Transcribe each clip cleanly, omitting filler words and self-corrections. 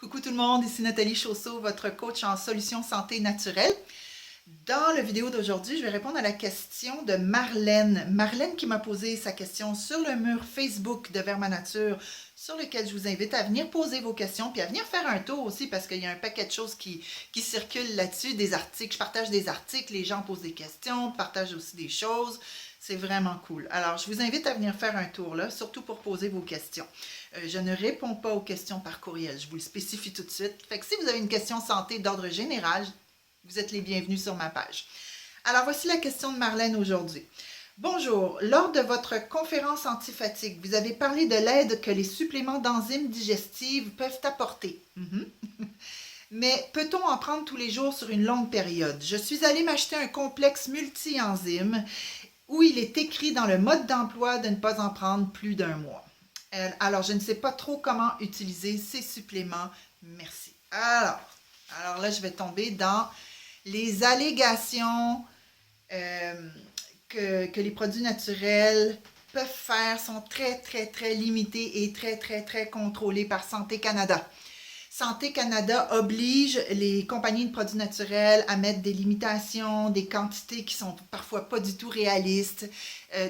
Coucou tout le monde, ici Nathalie Chausseau, votre coach en solutions santé naturelle. Dans la vidéo d'aujourd'hui, je vais répondre à la question de Marlène. Marlène qui m'a posé sa question sur le mur Facebook de Vers ma nature, sur lequel je vous invite à venir poser vos questions, puis à venir faire un tour aussi, parce qu'il y a un paquet de choses qui circulent là-dessus, des articles. Je partage des articles, les gens posent des questions, partagent aussi des choses. C'est vraiment cool. Alors, je vous invite à venir faire un tour là, surtout pour poser vos questions. Je ne réponds pas aux questions par courriel, je vous le spécifie tout de suite. Fait que si vous avez une question santé d'ordre général, vous êtes les bienvenus sur ma page. Alors, voici la question de Marlène aujourd'hui. Bonjour, lors de votre conférence anti-fatigue, vous avez parlé de l'aide que les suppléments d'enzymes digestives peuvent apporter. Mais peut-on en prendre tous les jours sur une longue période? Je suis allée m'acheter un complexe multi-enzymes où il est écrit dans le mode d'emploi de ne pas en prendre plus d'un mois. Alors, je ne sais pas trop comment utiliser ces suppléments. Merci. Alors là, je vais tomber dans les allégations que les produits naturels peuvent faire sont très, très, très limités et très, très, très contrôlés par Santé Canada. Santé Canada oblige les compagnies de produits naturels à mettre des limitations, des quantités qui sont parfois pas du tout réalistes,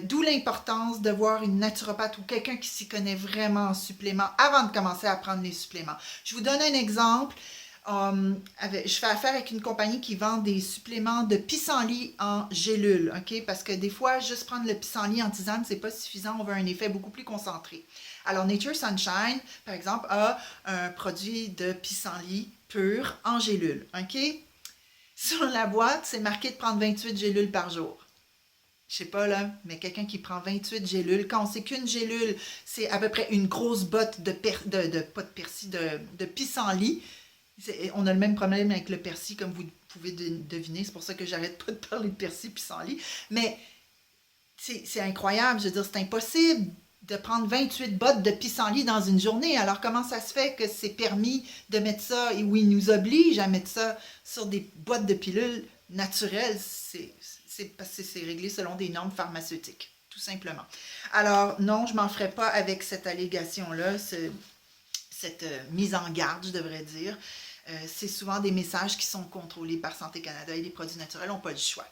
d'où l'importance de voir une naturopathe ou quelqu'un qui s'y connaît vraiment en suppléments avant de commencer à prendre les suppléments. Je vous donne un exemple. Je fais affaire avec une compagnie qui vend des suppléments de pissenlit en gélule, ok? Parce que des fois, juste prendre le pissenlit en tisane, c'est pas suffisant, on veut un effet beaucoup plus concentré. Alors, Nature Sunshine, par exemple, a un produit de pissenlit pur en gélule, ok? Sur la boîte, c'est marqué de prendre 28 gélules par jour. Je sais pas là, mais quelqu'un qui prend 28 gélules, quand on sait qu'une gélule, c'est à peu près une grosse botte de pissenlit. On a le même problème avec le persil, comme vous pouvez deviner. C'est pour ça que j'arrête pas de parler de persil et pissenlit. Mais c'est incroyable. Je veux dire, c'est impossible de prendre 28 bottes de pissenlit dans une journée. Alors, comment ça se fait que c'est permis de mettre ça, et où ils nous obligent à mettre ça sur des boîtes de pilules naturelles? C'est parce que c'est réglé selon des normes pharmaceutiques, tout simplement. Alors, non, je m'en ferai pas avec cette allégation-là, cette mise en garde, je devrais dire. C'est souvent des messages qui sont contrôlés par Santé Canada et les produits naturels n'ont pas le choix.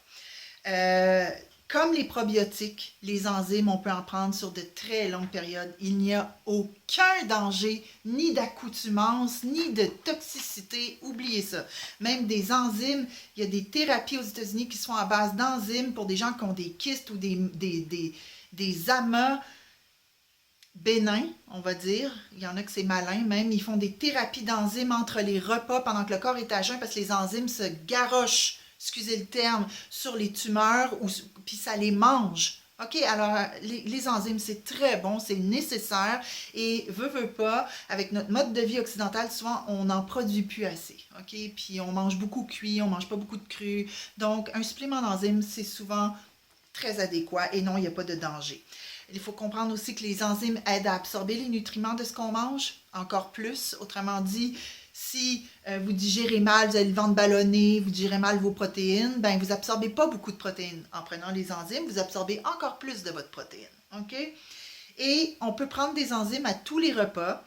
Comme les probiotiques, les enzymes, on peut en prendre sur de très longues périodes. Il n'y a aucun danger, ni d'accoutumance, ni de toxicité. Oubliez ça. Même des enzymes, il y a des thérapies aux États-Unis qui sont à base d'enzymes pour des gens qui ont des kystes ou des amas bénin, on va dire. Il y en a que c'est malin même. Ils font des thérapies d'enzymes entre les repas pendant que le corps est à jeun parce que les enzymes se garochent, excusez le terme, sur les tumeurs puis ça les mange. OK, alors les enzymes, c'est très bon, c'est nécessaire et veut pas, avec notre mode de vie occidental, souvent on n'en produit plus assez. OK, puis on mange beaucoup cuit, on mange pas beaucoup de cru. Donc un supplément d'enzymes, c'est souvent très adéquat et non, il n'y a pas de danger. Il faut comprendre aussi que les enzymes aident à absorber les nutriments de ce qu'on mange, encore plus. Autrement dit, si vous digérez mal, vous avez le ventre ballonné, vous digérez mal vos protéines, ben vous n'absorbez pas beaucoup de protéines. En prenant les enzymes, vous absorbez encore plus de votre protéine. OK? Et on peut prendre des enzymes à tous les repas,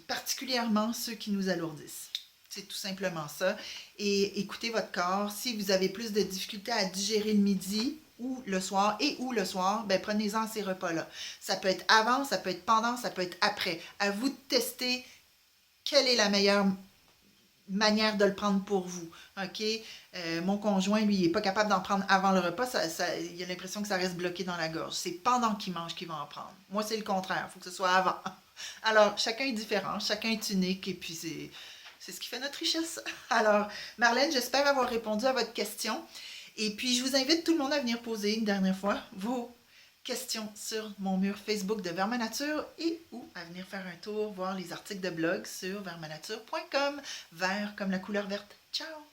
particulièrement ceux qui nous alourdissent. C'est tout simplement ça. Et écoutez votre corps. Si vous avez plus de difficultés à digérer le midi ou le soir, ben prenez-en ces repas-là. Ça peut être avant, ça peut être pendant, ça peut être après. À vous de tester quelle est la meilleure manière de le prendre pour vous. OK? Mon conjoint, lui, il n'est pas capable d'en prendre avant le repas. Il a l'impression que ça reste bloqué dans la gorge. C'est pendant qu'il mange qu'il va en prendre. Moi, c'est le contraire. Il faut que ce soit avant. Alors, chacun est différent, chacun est unique et puis c'est ce qui fait notre richesse. Alors, Marlène, j'espère avoir répondu à votre question. Et puis, je vous invite tout le monde à venir poser une dernière fois vos questions sur mon mur Facebook de Vers ma nature et ou à venir faire un tour, voir les articles de blog sur versmanature.com. Vert comme la couleur verte. Ciao!